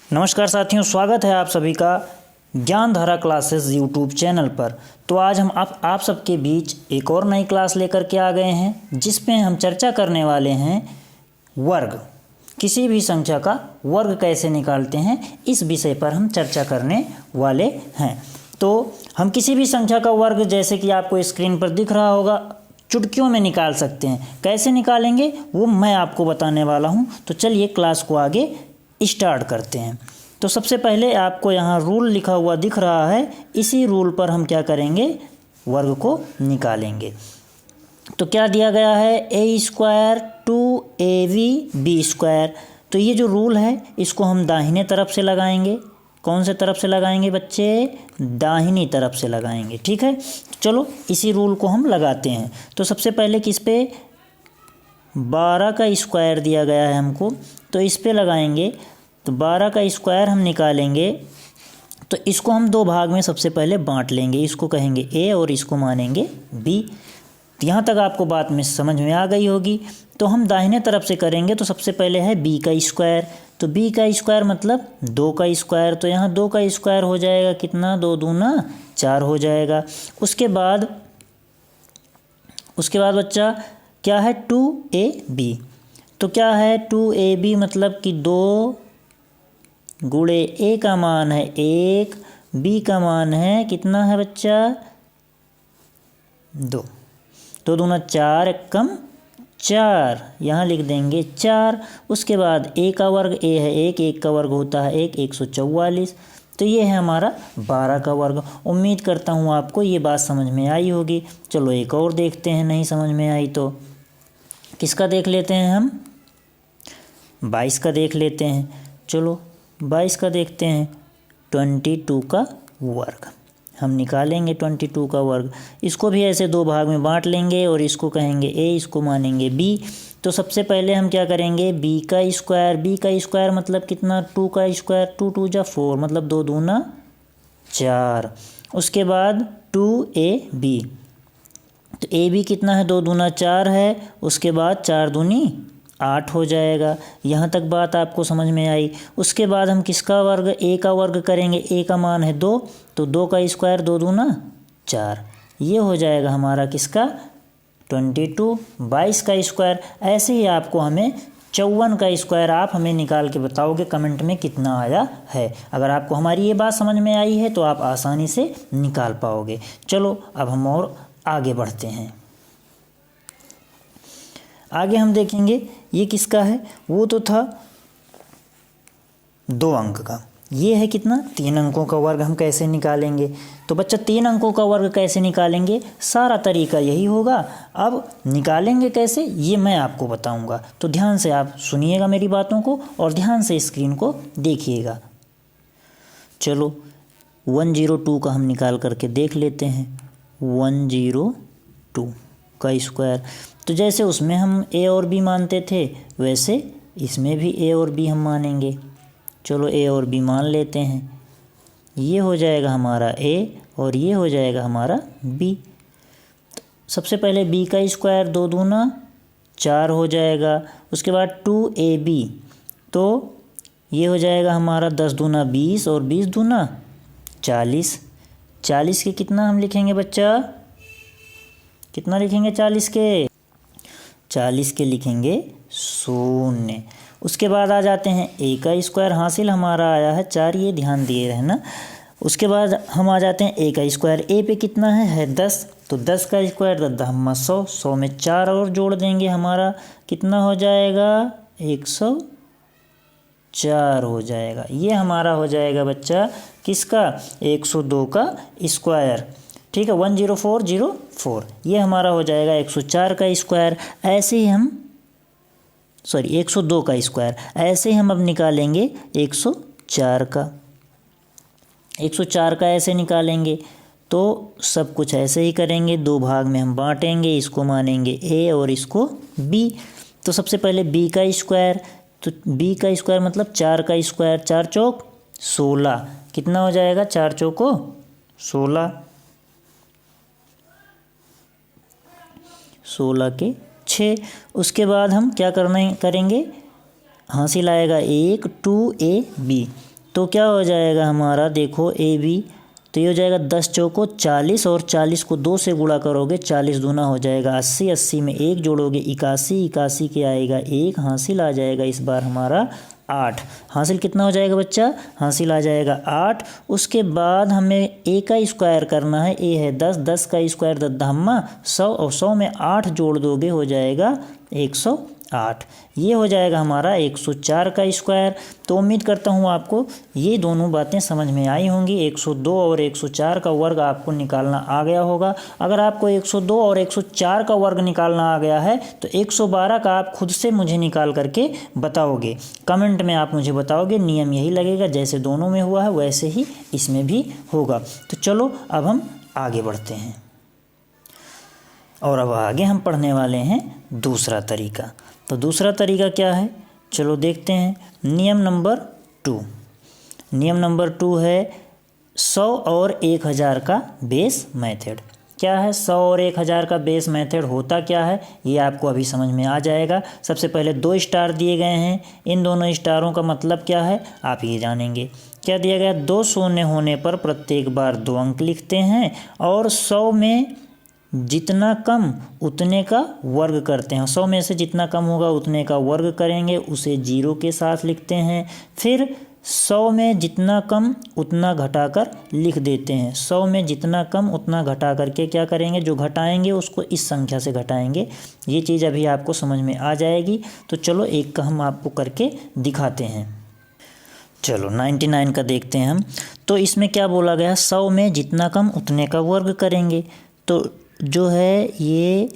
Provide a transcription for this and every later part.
नमस्कार साथियों, स्वागत है आप सभी का ज्ञानधारा क्लासेस यूट्यूब चैनल पर। तो आज हम आप सबके बीच एक और नई क्लास लेकर के आ गए हैं, जिसमें हम चर्चा करने वाले हैं वर्ग। किसी भी संख्या का वर्ग कैसे निकालते हैं, इस विषय पर हम चर्चा करने वाले हैं। तो हम किसी भी संख्या का वर्ग, जैसे कि आपको स्क्रीन पर दिख रहा होगा, चुटकियों में निकाल सकते हैं। कैसे निकालेंगे वो मैं आपको बताने वाला हूँ। तो चलिए क्लास को आगे स्टार्ट करते हैं। तो सबसे पहले आपको यहाँ रूल लिखा हुआ दिख रहा है, इसी रूल पर हम क्या करेंगे, वर्ग को निकालेंगे। तो क्या दिया गया है, a² 2ab² तो ये जो रूल है इसको हम दाहिने तरफ से लगाएंगे। कौन से तरफ से लगाएंगे बच्चे, दाहिनी तरफ से लगाएंगे। ठीक है, चलो इसी रूल को हम लगाते हैं। तो सबसे पहले किस पे, 12 का स्क्वायर दिया गया है हमको, तो इस पे लगाएंगे। तो 12 का स्क्वायर हम निकालेंगे, तो इसको हम दो भाग में सबसे पहले बांट लेंगे। इसको कहेंगे a और इसको मानेंगे b। यहाँ तक आपको बात में समझ में आ गई होगी। तो हम दाहिने तरफ से करेंगे, तो सबसे पहले है b का स्क्वायर। तो b का स्क्वायर मतलब 2 का स्क्वायर। तो यहाँ 2 का स्क्वायर हो जाएगा कितना, 2 दूना 4 हो जाएगा। उसके बाद बच्चा क्या है, 2ab। तो क्या है 2ab मतलब कि 2 गुणे a का मान है 1, b का मान है कितना है बच्चा, 2। 2 दूना 4, एकम 4, यहाँ लिख देंगे 4। उसके बाद a का वर्ग, a है 1, 1 का वर्ग होता है 1, 144। तो ये है हमारा 12 का वर्ग। उम्मीद करता हूँ आपको ये बात समझ में आई होगी। चलो एक और देखते हैं, नहीं समझ में आई तो किसका देख लेते हैं हम, 22 का देख लेते हैं। चलो 22 का देखते हैं। 22 का वर्ग हम निकालेंगे, 22 का वर्ग। इसको भी ऐसे दो भाग में बांट लेंगे और इसको कहेंगे a, इसको मानेंगे b। तो सबसे पहले हम क्या करेंगे, b का स्क्वायर मतलब कितना, 2 का स्क्वायर, 2 2 जा 4 मतलब 2 दूना 4। उसके बाद 2ab, तो ab कितना है, 2 दूना 4 है। उसके बाद 4 दूनी 8 हो जाएगा। यहाँ तक बात आपको समझ में आई। उसके बाद हम किसका वर्ग, a का वर्ग करेंगे। a का मान है 2, तो 2 का स्क्वायर 2 दूना 4। ये हो जाएगा हमारा किसका, 22। 22 का स्क्वायर। ऐसे ही आपको हमें 54 का स्क्वायर आप हमें निकाल के बताओगे कमेंट में कितना आया है। अगर आपको हमारी ये बात समझ में आई है तो आप आसानी से निकाल पाओगे। चलो अब हम और आगे बढ़ते हैं। आगे हम देखेंगे ये किसका है, वो तो था 2 अंक का। ये है कितना, 3 अंकों का वर्ग हम कैसे निकालेंगे। तो बच्चा 3 अंकों का वर्ग कैसे निकालेंगे, सारा तरीका यही होगा। अब निकालेंगे कैसे ये मैं आपको बताऊंगा। तो ध्यान से आप सुनिएगा मेरी बातों को और ध्यान से स्क्रीन को देखिएगा। चलो 102 का हम निकाल करके देख लेते हैं। 102 का स्क्वायर। तो जैसे उसमें हम a और b मानते थे, वैसे इसमें भी a और b हम मानेंगे। चलो a और b मान लेते हैं। ये हो जाएगा हमारा a और ये हो जाएगा हमारा b। सबसे पहले b का स्क्वायर, 2 दूना 4 हो जाएगा। उसके बाद 2ab, तो ये हो जाएगा हमारा 10 दूना 20 और 20 दूना 40। 40 के कितना हम लिखेंगे बच्चा, कितना लिखेंगे 40 के, 40 के लिखेंगे 0। उसके बाद आ जाते हैं a का स्क्वायर, हासिल हमारा आया है 4, ये ध्यान दिए रहना। उसके बाद हम आ जाते हैं a का स्क्वायर। a पे कितना है 10, तो 10 का स्क्वायर 10 100, 100 में 4 और जोड़ देंगे, हमारा कितना हो जाएगा, 104 हो जाएगा। ये हमारा हो जाएगा बच्चा किसका, 102 का स्क्वायर। ठीक है, 10404 ये हमारा हो जाएगा 104 का स्क्वायर। ऐसे ही हम 102 का स्क्वायर। ऐसे ही हम अब निकालेंगे 104 का। 104 का ऐसे निकालेंगे, तो सब कुछ ऐसे ही करेंगे, दो भाग में हम बांटेंगे, इसको मानेंगे a और इसको b। तो सबसे पहले b का स्क्वायर, तो b का स्क्वायर मतलब 4 का स्क्वायर, 4 चौक 16, कितना हो जाएगा, 4 चौको 16, 16 के 6। उसके बाद हम क्या करेंगे, हासिल आएगा 1 2ab, तो क्या हो जाएगा हमारा, देखो ए बी, तो ये हो जाएगा 10 चौको 40 और 40 को 2 से गुणा करोगे 40 दूना हो जाएगा 80, 80 में 1 जोड़ोगे 81, 81 के आएगा 1, हासिल आ जाएगा इस बार हमारा 8। हासिल कितना हो जाएगा बच्चा, हासिल आ जाएगा 8। उसके बाद हमें ए का स्क्वायर करना है, ए है 10, 10 का स्क्वायर 10 दहम्मा 100 और 100 में 8 जोड़ दोगे हो जाएगा 108। ये हो जाएगा हमारा 104 का स्क्वायर। तो उम्मीद करता हूँ आपको ये दोनों बातें समझ में आई होंगी। 102 और 104 का वर्ग आपको निकालना आ गया होगा। अगर आपको 102 और 104 का वर्ग निकालना आ गया है तो 112 का आप खुद से मुझे निकाल करके बताओगे, कमेंट में आप मुझे बताओगे। नियम यही लगेगा, जैसे दोनों में हुआ है वैसे ही इसमें भी होगा। तो चलो अब हम आगे बढ़ते हैं और अब आगे हम पढ़ने वाले हैं दूसरा तरीका। तो दूसरा तरीका क्या है, चलो देखते हैं। नियम नंबर 2, नियम नंबर 2 है 100 और 1000 का बेस मेथड। क्या है 100 और 1000 का बेस मेथड होता क्या है, ये आपको अभी समझ में आ जाएगा। सबसे पहले 2 स्टार दिए गए हैं, इन दोनों स्टारों का मतलब क्या है आप ये जानेंगे। क्या दिया गया, 2 शून्य होने पर प्रत्येक बार 2 अंक लिखते हैं और 100 में जितना कम उतने का वर्ग करते हैं। 100 में से जितना कम होगा उतने का वर्ग करेंगे, उसे 0 के साथ लिखते हैं। फिर 100 में जितना कम उतना घटाकर लिख देते हैं। 100 में जितना कम उतना घटा करके क्या करेंगे, जो घटाएंगे उसको इस संख्या से घटाएंगे। ये चीज़ अभी आपको समझ में आ जाएगी। तो चलो एक का हम आपको करके दिखाते हैं। चलो 99 का देखते हैं हम। तो इसमें क्या बोला गया, 100 में जितना कम उतने का वर्ग करेंगे। तो जो है ये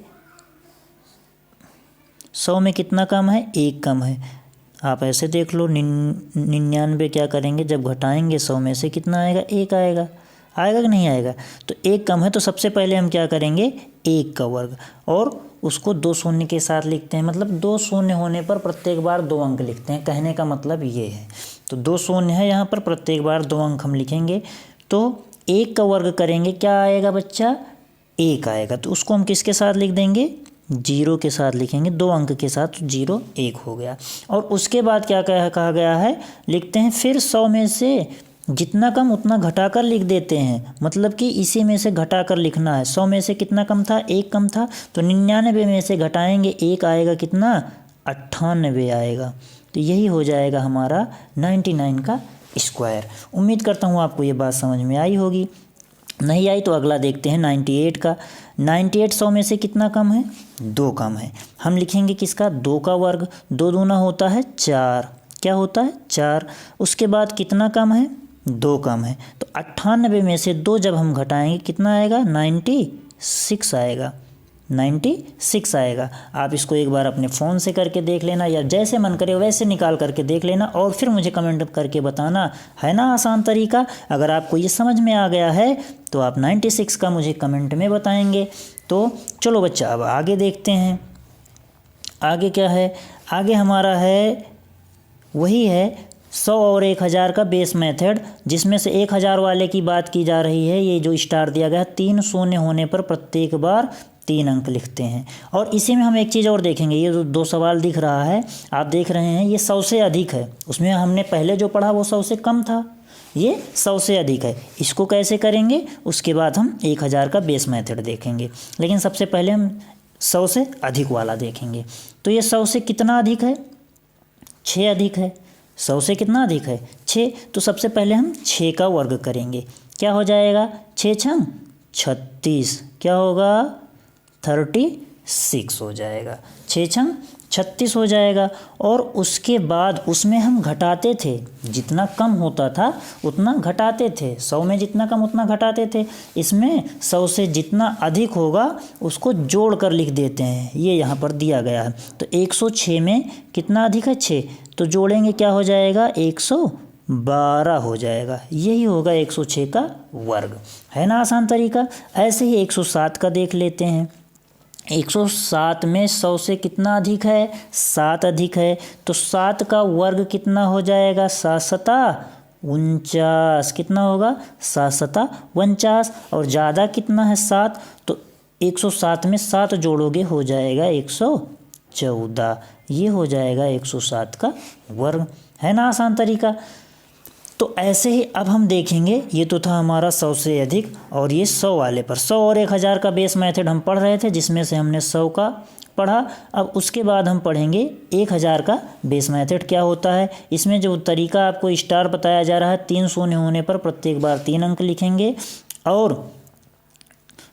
100 में कितना कम है, 1 कम है। आप ऐसे देख लो 99 क्या करेंगे, जब घटाएंगे 100 में से कितना आएगा, 1 आएगा। आएगा कि नहीं आएगा, तो 1 कम है। तो सबसे पहले हम क्या करेंगे, 1 का वर्ग और उसको 2 शून्य के साथ लिखते हैं। मतलब 2 शून्य होने पर प्रत्येक बार 2 अंक लिखते हैं, कहने का मतलब ये है। तो 2 शून्य है यहाँ पर, प्रत्येक बार 2 अंक हम लिखेंगे। तो 1 का वर्ग करेंगे, क्या आएगा बच्चा, 1 आएगा। तो उसको हम किसके साथ लिख देंगे, 0 के साथ लिखेंगे, 2 अंक के साथ। तो 0 1 हो गया। और उसके बाद क्या कहा गया है, लिखते हैं फिर 100 में से जितना कम उतना घटाकर लिख देते हैं। मतलब कि इसी में से घटाकर लिखना है। 100 में से कितना कम था, 1 कम था। तो 99 में से घटाएंगे 1 आएगा कितना, 98 आएगा। तो यही हो जाएगा हमारा 99 का स्क्वायर। उम्मीद करता हूँ आपको ये बात समझ में आई होगी। नहीं आई तो अगला देखते हैं 98 का। 98 100 में से कितना कम है, 2 कम है। हम लिखेंगे किसका, 2 का वर्ग। 2 दूना होता है 4, क्या होता है 4। उसके बाद कितना कम है, 2 कम है। तो 98 में से 2 जब हम घटाएंगे कितना आएगा, 96 आएगा। 96 आएगा। आप इसको एक बार अपने फ़ोन से करके देख लेना, या जैसे मन करे वैसे निकाल करके देख लेना और फिर मुझे कमेंट करके बताना। है ना आसान तरीका। अगर आपको ये समझ में आ गया है तो आप 96 का मुझे कमेंट में बताएंगे। तो चलो बच्चा अब आगे देखते हैं। आगे क्या है, आगे हमारा है वही है 100 और 1000 का बेस मेथड, जिसमें से 1000 वाले की बात की जा रही है। ये जो स्टार दिया गया है, 3 शून्य होने पर प्रत्येक बार 3 अंक लिखते हैं। और इसी में हम एक चीज़ और देखेंगे, ये जो 2 सवाल दिख रहा है आप देख रहे हैं, ये 100 से अधिक है। उसमें हमने पहले जो पढ़ा वो 100 से कम था, ये 100 से अधिक है। इसको कैसे करेंगे उसके बाद हम 1000 का बेस मेथड देखेंगे, लेकिन सबसे पहले हम 100 से अधिक वाला देखेंगे। तो ये 100 से कितना अधिक है, 6 अधिक है। 100 से कितना अधिक है, 6। तो सबसे पहले हम 6 का वर्ग करेंगे। क्या हो जाएगा, 6 छंग 36, क्या होगा 36 हो जाएगा। 6 छंग 36 हो जाएगा। और उसके बाद उसमें हम घटाते थे, जितना कम होता था उतना घटाते थे। 100 में जितना कम उतना घटाते थे। इसमें 100 से जितना अधिक होगा उसको जोड़ कर लिख देते हैं, ये यहाँ पर दिया गया है। तो 106 में कितना अधिक है, 6। तो जोड़ेंगे क्या हो जाएगा, 112 हो जाएगा। यही होगा 106 का वर्ग। है ना आसान तरीका। ऐसे ही 107 का देख लेते हैं। 107 में 100 से कितना अधिक है, 7 अधिक है। तो 7 का वर्ग कितना हो जाएगा, 7 सता 49, कितना होगा 7 सता 49। और ज़्यादा कितना है 7, तो 107 में 7 जोड़ोगे हो जाएगा 114। ये हो जाएगा 107 का वर्ग। है ना आसान तरीका। तो ऐसे ही अब हम देखेंगे, ये तो था हमारा 100 से अधिक और ये 100 वाले पर 100 और 1000 का बेस मेथड हम पढ़ रहे थे, जिसमें से हमने 100 का पढ़ा। अब उसके बाद हम पढ़ेंगे 1000 का बेस मेथड क्या होता है। इसमें जो तरीका आपको स्टार बताया जा रहा है, 3 शून्य होने पर प्रत्येक बार 3 अंक लिखेंगे और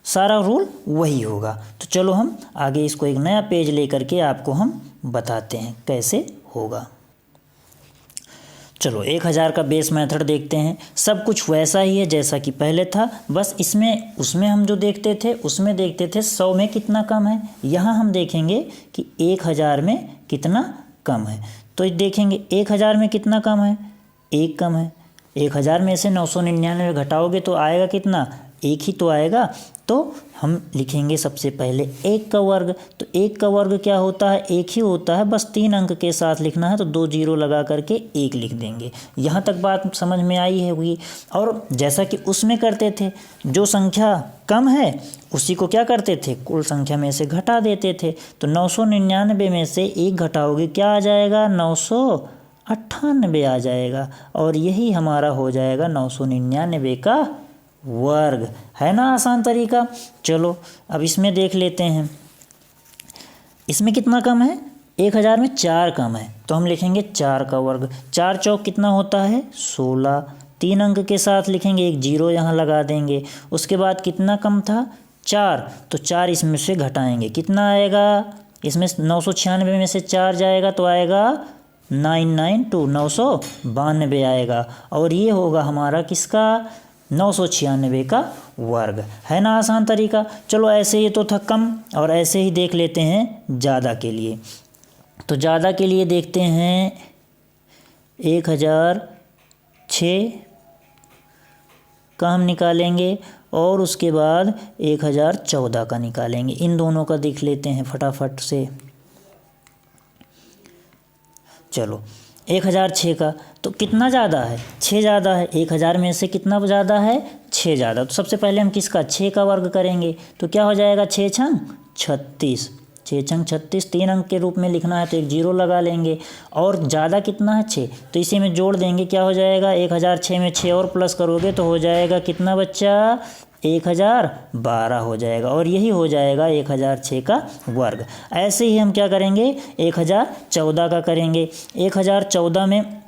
सारा रूल वही होगा। तो चलो हम आगे इसको एक नया पेज लेकर के आपको हम बताते हैं कैसे होगा। चलो 1000 का बेस मेथड देखते हैं। सब कुछ वैसा ही है जैसा कि पहले था, बस इसमें उसमें हम जो देखते थे उसमें देखते थे 100 में कितना कम है, यहाँ हम देखेंगे कि 1000 में कितना कम है। तो देखेंगे 1000 में कितना कम है, 1 कम है। 1000 में से 999 घटाओगे तो आएगा कितना, 1 ही तो आएगा। तो हम लिखेंगे सबसे पहले 1 का वर्ग। तो 1 का वर्ग क्या होता है, 1 ही होता है, बस 3 अंक के साथ लिखना है, तो 2 जीरो लगा करके 1 लिख देंगे। यहाँ तक बात समझ में आई है हुई। और जैसा कि उसमें करते थे, जो संख्या कम है उसी को क्या करते थे, कुल संख्या में से घटा देते थे। तो 999 में से 1 घटाओगे क्या आ जाएगा, 998 आ जाएगा और यही हमारा हो जाएगा 999 का वर्ग। है ना आसान तरीका। चलो अब इसमें देख लेते हैं, इसमें कितना कम है, 1000 में 4 कम है, तो हम लिखेंगे 4 का वर्ग। 4 चौक कितना होता है, 16। 3 अंक के साथ लिखेंगे, 1 जीरो यहाँ लगा देंगे। उसके बाद कितना कम था, 4, तो 4 इसमें से घटाएंगे, कितना आएगा, इसमें 996 में से 4 जाएगा तो आएगा 992, 992 आएगा और ये होगा हमारा किसका, 996 का वर्ग। है ना आसान तरीका। चलो ऐसे ही तो था कम, और ऐसे ही देख लेते हैं ज़्यादा के लिए। तो ज़्यादा के लिए देखते हैं 1006 का हम निकालेंगे और उसके बाद 1014 का निकालेंगे। इन दोनों का देख लेते हैं फटाफट से। चलो 1006 का तो कितना ज़्यादा है, 6 ज़्यादा है। 1000 में से कितना ज़्यादा है, 6 ज़्यादा। तो सबसे पहले हम किसका, 6 का वर्ग करेंगे। तो क्या हो जाएगा, 6 छंग 36, 6 छंग 36। 3 अंक के रूप में लिखना है तो 1 जीरो लगा लेंगे। और ज़्यादा कितना है, 6, तो इसी में जोड़ देंगे, क्या हो जाएगा, 1006 में 6 और प्लस करोगे तो हो जाएगा कितना बच्चा, 1012 हो जाएगा और यही हो जाएगा 1006 का वर्ग। ऐसे ही हम क्या करेंगे, 1014 का करेंगे। 1014 में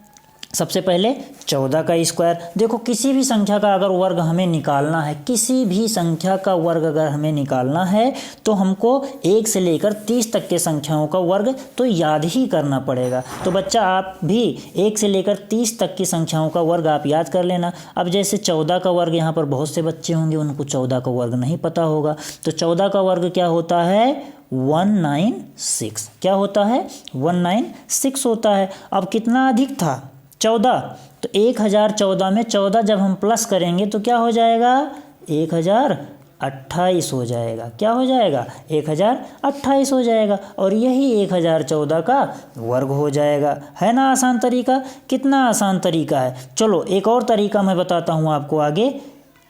सबसे पहले 14 का स्क्वायर। देखो किसी भी संख्या का अगर वर्ग हमें निकालना है, किसी भी संख्या का वर्ग अगर हमें निकालना है तो हमको 1 से लेकर 30 तक के संख्याओं का वर्ग तो याद ही करना पड़ेगा। तो बच्चा आप भी 1 से लेकर 30 तक की संख्याओं का वर्ग आप याद कर लेना। अब जैसे 14 का वर्ग, यहाँ पर बहुत से बच्चे होंगे उनको 14 का वर्ग नहीं पता होगा। तो 14 का वर्ग क्या होता है, 196। क्या होता है, 196 होता है। अब कितना अधिक था, 14, तो 1014 में 14 जब हम प्लस करेंगे तो क्या हो जाएगा, 1028 हो जाएगा। क्या हो जाएगा, 1028 हो जाएगा और यही 1014 का वर्ग हो जाएगा। है ना आसान तरीका। कितना आसान तरीका है। चलो एक और तरीका मैं बताता हूँ आपको आगे।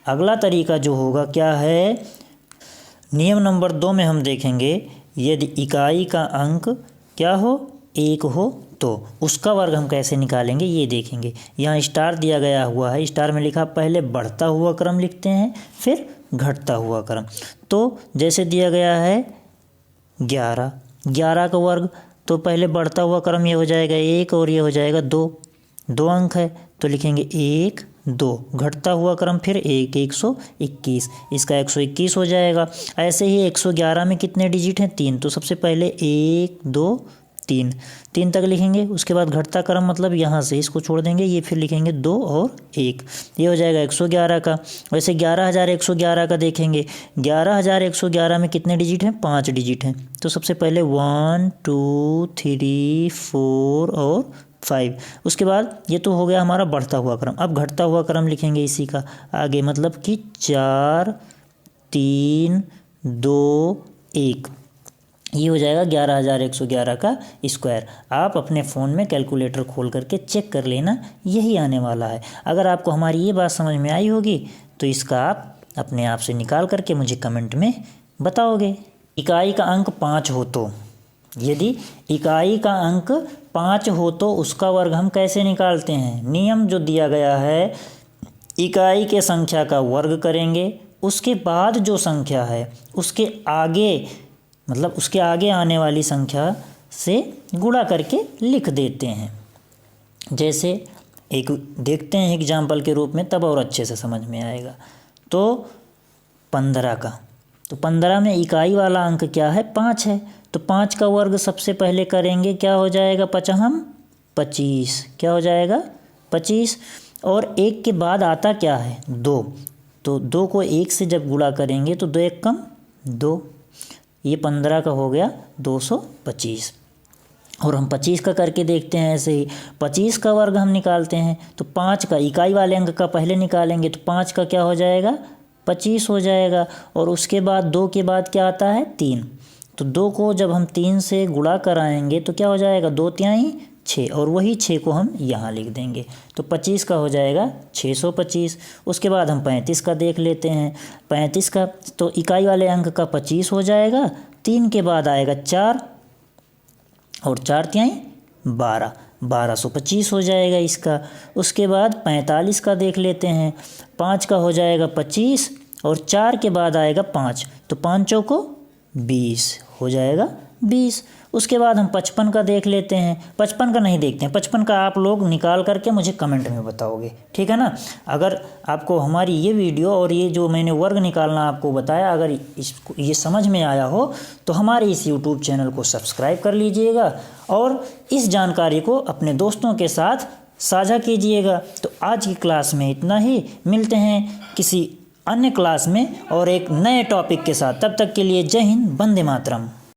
अगला तरीका जो होगा क्या है, नियम नंबर 2 में हम देखेंगे, यदि इकाई का अंक क्या हो, 1 हो तो उसका वर्ग हम कैसे निकालेंगे ये देखेंगे। यहाँ स्टार दिया गया हुआ है, स्टार में लिखा पहले बढ़ता हुआ क्रम लिखते हैं फिर घटता हुआ क्रम। तो जैसे दिया गया है 11, 11 का वर्ग, तो पहले बढ़ता हुआ क्रम ये हो जाएगा 1 और ये हो जाएगा 2, 2 अंक है तो लिखेंगे 1 2। घटता हुआ क्रम फिर 1, 121, इसका 121 हो जाएगा। ऐसे ही 111 में कितने डिजिट हैं, 3, तो सबसे पहले 1 2 3, 3 तक लिखेंगे। उसके बाद घटता क्रम मतलब यहाँ से इसको छोड़ देंगे, ये फिर लिखेंगे 2 और 1, ये हो जाएगा 111 का। वैसे 11111 का देखेंगे, 11111 में कितने डिजिट हैं, 5 डिजिट हैं। तो सबसे पहले 1 2 3 4 और 5। उसके बाद ये तो हो गया हमारा बढ़ता हुआ क्रम। अब घटता हुआ क्रम लिखेंगे इसी का आगे, मतलब कि 4 3 2 1, ये हो जाएगा 11111 का स्क्वायर। आप अपने फ़ोन में कैलकुलेटर खोल करके चेक कर लेना, यही आने वाला है। अगर आपको हमारी ये बात समझ में आई होगी तो इसका आप अपने आप से निकाल करके मुझे कमेंट में बताओगे। इकाई का अंक 5 हो तो, यदि इकाई का अंक 5 हो तो उसका वर्ग हम कैसे निकालते हैं? नियम जो दिया गया है, इकाई के संख्या का वर्ग करेंगे, उसके बाद जो संख्या है उसके आगे मतलब उसके आगे आने वाली संख्या से गुणा करके लिख देते हैं। जैसे एक देखते हैं एग्जाम्पल के रूप में, तब और अच्छे से समझ में आएगा। तो 15 का, तो 15 में इकाई वाला अंक क्या है? 5 है। तो 5 का वर्ग सबसे पहले करेंगे, क्या हो जाएगा? 5 25, क्या हो जाएगा? 25। और 1 के बाद आता क्या है? 2। तो 2 को 1 से जब गुणा करेंगे तो 2 1 कम 2, ये 15 का हो गया 225। और हम 25 का करके देखते हैं ऐसे ही। 25 का वर्ग हम निकालते हैं तो 5 का इकाई वाले अंक का पहले निकालेंगे तो 5 का क्या हो जाएगा? 25 हो जाएगा। और उसके बाद 2 के बाद क्या आता है? 3। तो 2 को जब हम 3 से गुणा कराएंगे तो क्या हो जाएगा? 2 तिहाई 6, और वही 6 को हम यहाँ लिख देंगे। तो 25 का हो जाएगा 625। उसके बाद हम 35 का देख लेते हैं। 35 का तो इकाई वाले अंक का 25 हो जाएगा, 3 के बाद आएगा 4, और 4 तिहाई 12, 1225 हो जाएगा इसका। उसके बाद 45 का देख लेते हैं। 5 का हो जाएगा 25, और 4 के बाद आएगा 5, तो 5 चौको 20 हो जाएगा 20। उसके बाद हम 55 का देख लेते हैं। 55 का नहीं देखते हैं, 55 का आप लोग निकाल करके मुझे कमेंट में बताओगे, ठीक है ना। अगर आपको हमारी ये वीडियो और ये जो मैंने वर्ग निकालना आपको बताया, अगर इसको ये समझ में आया हो तो हमारे इस यूट्यूब चैनल को सब्सक्राइब कर लीजिएगा और इस जानकारी को अपने दोस्तों के साथ साझा कीजिएगा। तो आज की क्लास में इतना ही, मिलते हैं किसी अन्य क्लास में और एक नए टॉपिक के साथ। तब तक के लिए जय हिंद, वंदे मातरम।